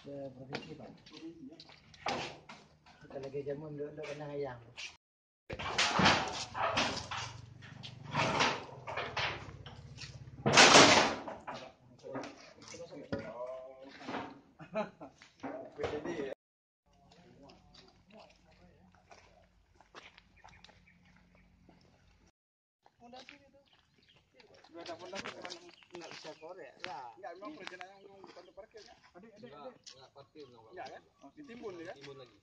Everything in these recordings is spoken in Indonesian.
Ke provinsi Pak. Kita lagi jamun dulu kena ayam. Nggak bisa korek lah. Enggak, memang perencanaan yang bukan untuk parkir kan? Enggak parkir dong. Enggak kan? Oh, ditimbun ya? Timbun lagi.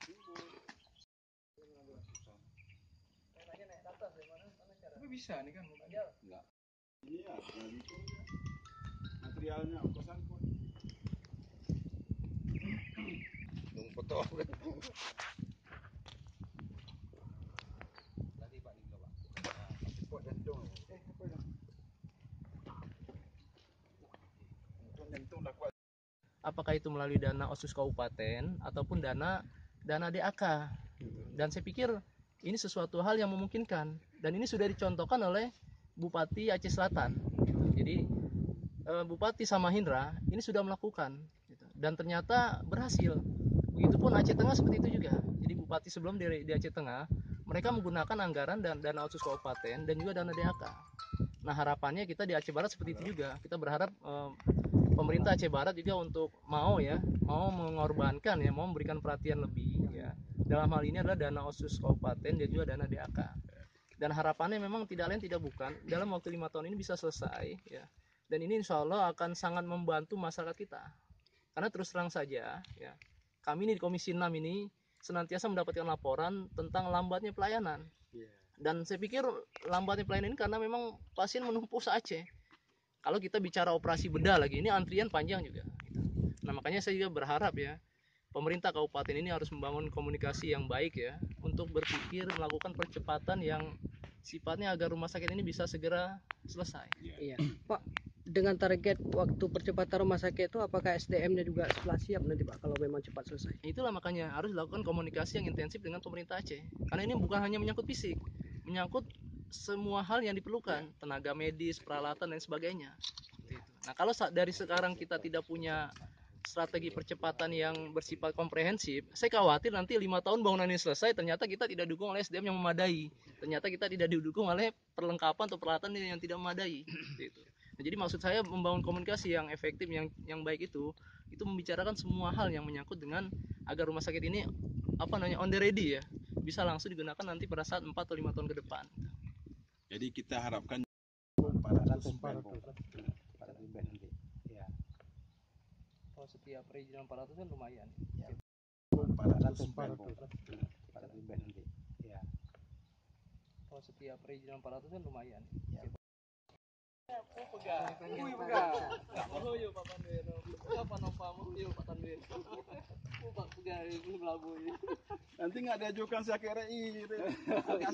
Tapi bisa nih kan? Enggak. Iya, itu materialnya ongkosan pun. Tunggu foto. Lagi Pak di bawah. Pot jantung. Apa ya? Pot jantung dah kuat. Apakah itu melalui dana OSUS kabupaten ataupun dana DAK. Dan saya pikir ini sesuatu hal yang memungkinkan dan ini sudah dicontohkan oleh Bupati Aceh Selatan. Jadi Bupati Samahinra ini sudah melakukan dan ternyata berhasil. Begitupun Aceh Tengah seperti itu juga. Jadi Bupati sebelum di Aceh Tengah mereka menggunakan anggaran dan dana OSUS kabupaten dan juga dana DAK. Nah harapannya kita di Aceh Barat seperti itu juga. Kita berharap pemerintah Aceh Barat juga untuk mau mengorbankan ya, mau memberikan perhatian lebih ya. Dalam hal ini adalah dana OSUS kabupaten dan juga dana DAK. Dan harapannya memang tidak lain tidak bukan dalam waktu 5 tahun ini bisa selesai ya. Dan ini insya Allah akan sangat membantu masyarakat kita. Karena terus terang saja ya, kami ini di Komisi 6 ini senantiasa mendapatkan laporan tentang lambatnya pelayanan. Dan saya pikir lambatnya pelayanan ini karena memang pasien menumpuk se-Aceh. Kalau kita bicara operasi bedah lagi, ini antrian panjang juga. Nah makanya saya juga berharap ya, pemerintah kabupaten ini harus membangun komunikasi yang baik ya, untuk berpikir melakukan percepatan yang sifatnya agar rumah sakit ini bisa segera selesai. Iya. Pak, dengan target waktu percepatan rumah sakit itu apakah SDM-nya juga setelah siap nanti Pak kalau memang cepat selesai? Itulah makanya harus dilakukan komunikasi yang intensif dengan pemerintah Aceh. Karena ini bukan hanya menyangkut fisik, menyangkut semua hal yang diperlukan, tenaga medis, peralatan dan sebagainya. Nah, kalau dari sekarang kita tidak punya strategi percepatan yang bersifat komprehensif, saya khawatir nanti 5 tahun bangunan ini selesai, ternyata kita tidak didukung oleh SDM yang memadai. Ternyata kita tidak didukung oleh perlengkapan atau peralatan yang tidak memadai. Nah, jadi maksud saya membangun komunikasi yang efektif, yang baik itu membicarakan semua hal yang menyangkut dengan agar rumah sakit ini on the ready ya, bisa langsung digunakan nanti pada saat 4 atau 5 tahun ke depan. Jadi kita harapkan Ya. Oh, setiap perizinan 400 kan lumayan. Ya. Ya. Oh, setiap perizinan 400 kan lumayan. Ya. Pak Tanwir. Apa nopamu yuk Pak Tanwir. Pak Pegari belum labu ini. nanti nggak diajukan saya kira ini.